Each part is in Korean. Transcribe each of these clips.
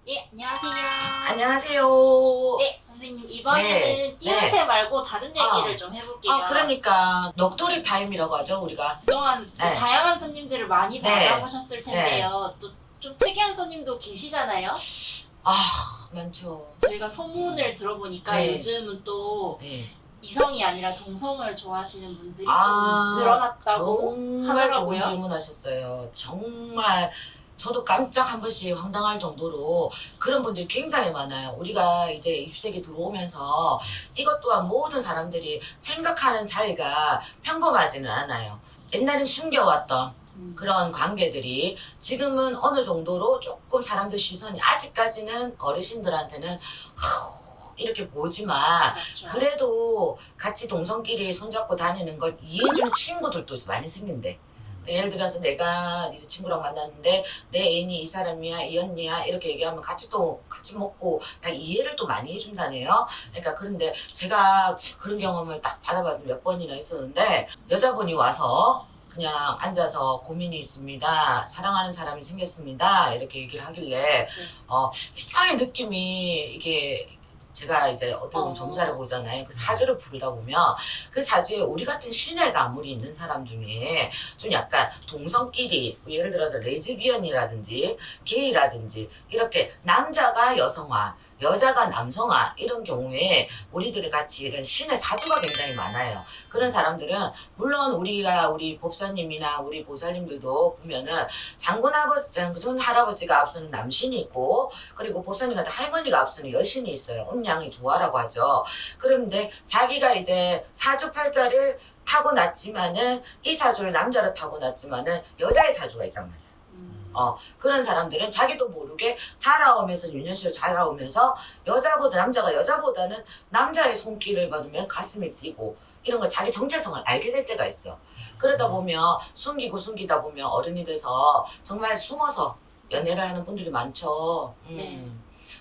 예, 안녕하세요. 안녕하세요. 네, 선생님 이번에는 네, 띄어세 네. 말고 다른 얘기를 좀 해볼게요. 그러니까 넋돌이 타임이라고 하죠, 우리가. 그동안 네. 다양한 손님들을 많이 네. 받아보셨을 텐데요. 또 좀 특이한 손님도 계시잖아요. 많죠. 저희가 소문을 들어보니까 네. 요즘은 또 네. 이성이 아니라 동성을 좋아하시는 분들이 좀 아, 늘어났다고 정말 하더라고요. 좋은 질문 하셨어요. 정말 저도 깜짝 한 번씩 황당할 정도로 그런 분들이 굉장히 많아요. 우리가 이제 입세계 들어오면서 이것 또한 모든 사람들이 생각하는 자기가 평범하지는 않아요. 옛날엔 숨겨왔던 그런 관계들이 지금은 어느 정도로 조금 사람들 시선이 아직까지는 어르신들한테는 이렇게 보지만 그렇죠. 그래도 같이 동성끼리 손잡고 다니는 걸 이해해주는 친구들도 많이 생긴대. 예를 들어서 내가 이제 친구랑 만났는데 내 애인이 이 사람이야, 이 언니야 이렇게 얘기하면 같이 먹고 다 이해를 또 많이 해준다네요. 그러니까 그런데 제가 그런 경험을 딱 받아봐서 몇 번이나 있었는데 여자분이 와서 그냥 앉아서 고민이 있습니다. 사랑하는 사람이 생겼습니다. 이렇게 얘기를 하길래 이상의 느낌이 이게 제가 이제 어떻게 보면 점사를 보잖아요. 그 사주를 부르다 보면 그 사주에 우리 같은 신의 가물이 있는 사람 중에 좀 약간 동성끼리 예를 들어서 레즈비언이라든지 게이라든지 이렇게 남자가 여성화 여자가 남성화 이런 경우에 우리들이 같이 이런 신의 사주가 굉장히 많아요. 그런 사람들은 물론 우리 법사님이나 우리 보살님들도 보면은 장군 할아버지가 앞서는 남신이 있고 그리고 법사님 같은 할머니가 앞서는 여신이 있어요. 음양이 조화라고 하죠. 그런데 자기가 이제 사주팔자를 타고났지만은 이 사주를 남자로 타고났지만은 여자의 사주가 있단 말이에요. 그런 사람들은 자기도 모르게 자라오면서 유년시로 자라오면서 남자가 여자보다는 남자의 손길을 받으면 가슴이 뛰고 이런 거 자기 정체성을 알게 될 때가 있어. 그러다 보면 숨기다 보면 어른이 돼서 정말 숨어서 연애를 하는 분들이 많죠. 네.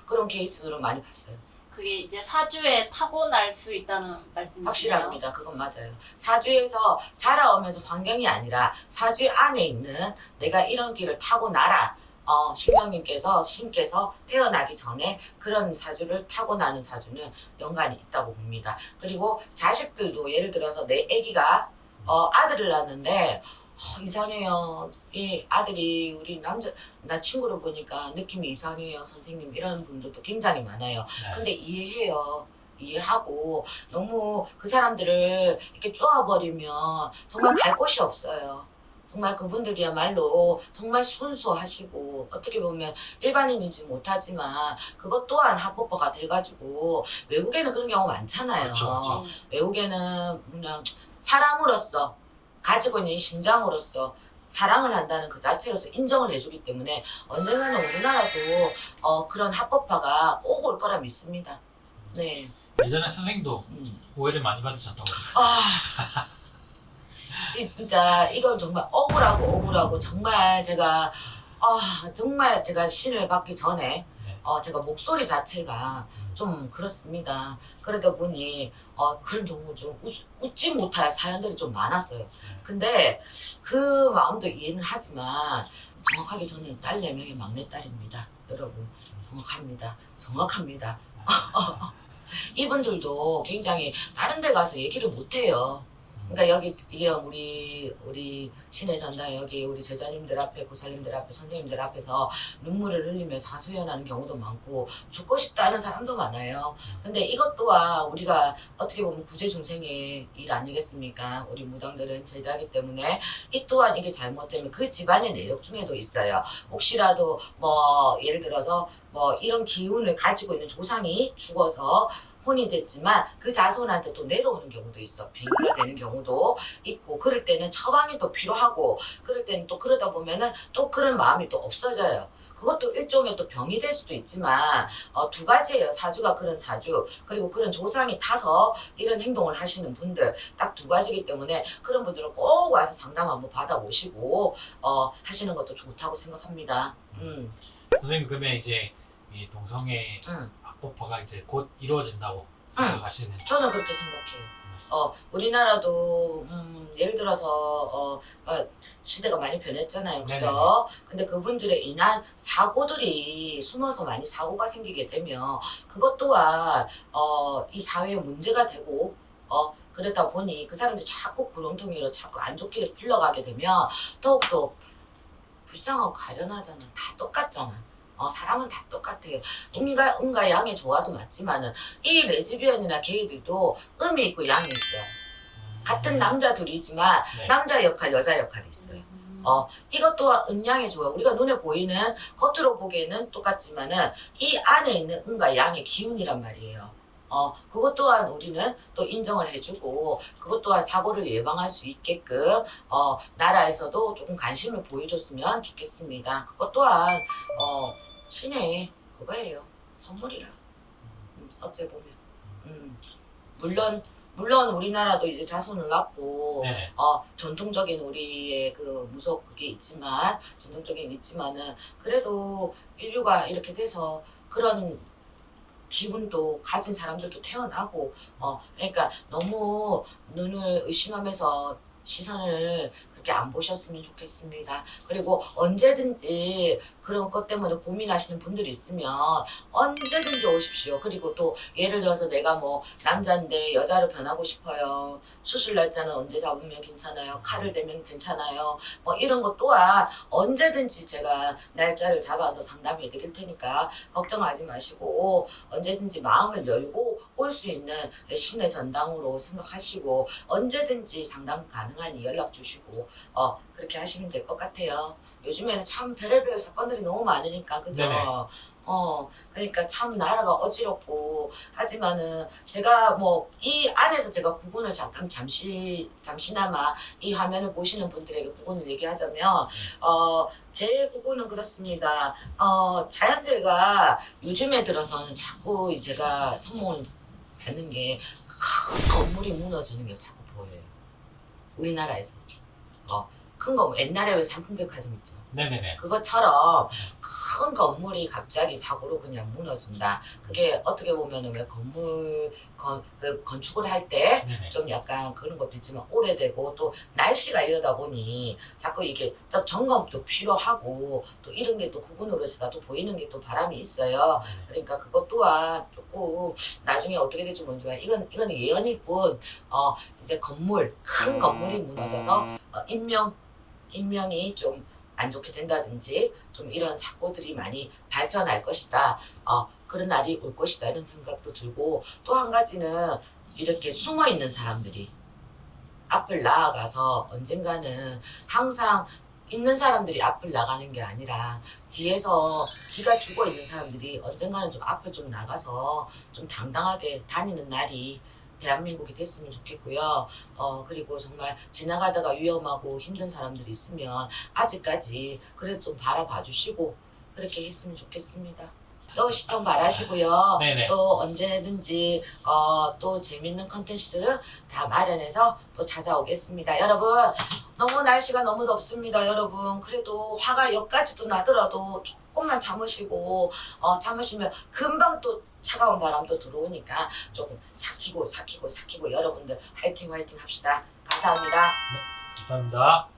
그런 케이스를 많이 봤어요. 그게 이제 사주에 타고날 수 있다는 말씀이시죠? 확실합니다. 그건 맞아요. 사주에서 자라오면서 환경이 아니라 사주 안에 있는 내가 이런 길을 타고 나라. 신께서 태어나기 전에 그런 사주를 타고나는 사주는 연관이 있다고 봅니다. 그리고 자식들도 예를 들어서 내 아기가 아들을 낳았는데 이상해요. 이 아들이 우리 나 친구를 보니까 느낌이 이상해요. 선생님 이런 분들도 굉장히 많아요. 네. 근데 이해해요. 이해하고 너무 그 사람들을 이렇게 쪼아버리면 정말 갈 곳이 없어요. 정말 그분들이야말로 정말 순수하시고 어떻게 보면 일반인이지 못하지만 그것 또한 합법화가 돼가지고 외국에는 그런 경우 많잖아요. 그렇죠. 외국에는 그냥 사람으로서 가지고 있는 이 심장으로서 사랑을 한다는 그 자체로서 인정을 해주기 때문에 언젠가는 우리나라도 그런 합법화가 꼭 올 거라 믿습니다. 네. 예전에 선생님도 오해를 많이 받으셨다고. 이 진짜 이건 정말 억울하고 정말 제가 정말 제가 신을 받기 전에 네. 제가 목소리 자체가 좀 그렇습니다. 그러다 보니 그런 경우 좀 웃지 못할 사연들이 좀 많았어요. 근데 그 마음도 이해는 하지만 정확하게 저는 딸 4명의 막내딸입니다. 여러분 정확합니다. 이분들도 굉장히 다른 데 가서 얘기를 못해요. 그러니까 이게 우리 신의 전당 여기 우리 제자님들 앞에 보살님들 앞에 선생님들 앞에서 눈물을 흘리면서 하소연하는 경우도 많고 죽고 싶다는 사람도 많아요. 근데 이것 또한 우리가 어떻게 보면 구제중생의 일 아니겠습니까? 우리 무당들은 제자기 때문에 이 또한 이게 잘못되면 그 집안의 내력 중에도 있어요. 혹시라도 예를 들어서 이런 기운을 가지고 있는 조상이 죽어서 혼이 됐지만 그 자손한테 또 내려오는 경우도 있어. 빙의가 되는 경우도 있고 그럴 때는 처방이 또 필요하고 그럴 때는 또 그러다 보면은 또 그런 마음이 또 없어져요. 그것도 일종의 또 병이 될 수도 있지만 두 가지예요. 사주가 그런 사주 그리고 그런 조상이 타서 이런 행동을 하시는 분들 딱 두 가지이기 때문에 그런 분들은 꼭 와서 상담 한번 받아보시고 하시는 것도 좋다고 생각합니다. 선생님 그러면 이제 이 동성애 합법화가 이제 곧 이루어진다고 응. 생각하시는. 저는 그렇게 생각해요. 우리나라도 예를 들어서 시대가 많이 변했잖아요, 그죠? 네네네. 근데 그분들의 인한 사고들이 숨어서 많이 사고가 생기게 되면 그것 또한 이 사회에 문제가 되고 그러다 보니 그 사람들이 자꾸 구렁텅이로 자꾸 안 좋게 흘러가게 되면 더욱더 불쌍하고 가련하잖아. 다 똑같잖아. 사람은 다 똑같아요. 음과 양의 조화도 맞지만은 이 레즈비언이나 게이들도 음이 있고 양이 있어요. 같은 남자 둘이지만 네. 남자 역할, 여자 역할이 있어요. 이것 또한 음양의 조화. 우리가 눈에 보이는 겉으로 보기에는 똑같지만은 이 안에 있는 음과 양의 기운이란 말이에요. 그것 또한 우리는 또 인정을 해주고 그것 또한 사고를 예방할 수 있게끔 나라에서도 조금 관심을 보여줬으면 좋겠습니다. 그것 또한 신의 그거예요. 선물이라. 어째 보면. 물론 우리나라도 이제 자손을 낳고 네네. 전통적인 우리의 그 무속 그게 있지만 전통적인 있지만은 그래도 인류가 이렇게 돼서 그런 기분도 가진 사람들도 태어나고 그러니까 너무 눈을 의심하면서 시선을 그렇게 안 보셨으면 좋겠습니다. 그리고 언제든지 그런 것 때문에 고민하시는 분들이 있으면 언제든지 오십시오. 그리고 또 예를 들어서 내가 뭐 남자인데 여자로 변하고 싶어요. 수술 날짜는 언제 잡으면 괜찮아요. 칼을 대면 괜찮아요. 뭐 이런 것 또한 언제든지 제가 날짜를 잡아서 상담해 드릴 테니까 걱정하지 마시고 언제든지 마음을 열고 올 수 있는 신의 전당으로 생각하시고 언제든지 상담 가능하니 연락 주시고 그렇게 하시면 될 것 같아요. 요즘에는 참 별의별 사건들이 너무 많으니까 그죠? 네네. 그러니까 참 나라가 어지럽고 하지만은 제가 뭐 이 안에서 제가 구분을 잠시나마 이 화면을 보시는 분들에게 구분을 얘기하자면 제 구분은 그렇습니다. 자연재해가 요즘에 들어서는 자꾸 제가 선몽을 받는 게 큰 건물이 무너지는 게 자꾸 보여요. 우리나라에서. 큰 거, 옛날에 왜 삼풍백화점 있죠? 네네네. 그것처럼 큰 건물이 갑자기 사고로 그냥 무너진다. 그게 어떻게 보면은 왜 건축을 할 때 네네. 좀 약간 그런 것도 있지만 오래되고 또 날씨가 이러다 보니 자꾸 이게 또 점검도 필요하고 또 이런 게 또 구분으로 제가 또 보이는 게 또 바람이 있어요. 네네. 그러니까 그것 또한 조금 나중에 어떻게 될지 모르지만 이건 예언일 뿐 이제 큰 건물이 무너져서 인명이 좀 안 좋게 된다든지 좀 이런 사고들이 많이 발전할 것이다. 그런 날이 올 것이다 이런 생각도 들고 또 한 가지는 이렇게 숨어 있는 사람들이 앞을 나아가서 언젠가는 항상 있는 사람들이 앞을 나가는 게 아니라 뒤에서 기가 죽어 있는 사람들이 언젠가는 좀 앞을 좀 나가서 좀 당당하게 다니는 날이 대한민국이 됐으면 좋겠고요. 그리고 정말 지나가다가 위험하고 힘든 사람들이 있으면 아직까지 그래도 좀 바라봐 주시고 그렇게 했으면 좋겠습니다. 또 시청 바라시고요. 네네. 또 언제든지 또 재밌는 컨텐츠 다 마련해서 또 찾아오겠습니다. 여러분 너무 날씨가 너무 덥습니다. 여러분 그래도 화가 여기까지도 나더라도 조금만 참으시고 참으시면 금방 또 차가운 바람도 들어오니까 조금 삭히고 여러분들 화이팅 합시다. 감사합니다. 감사합니다.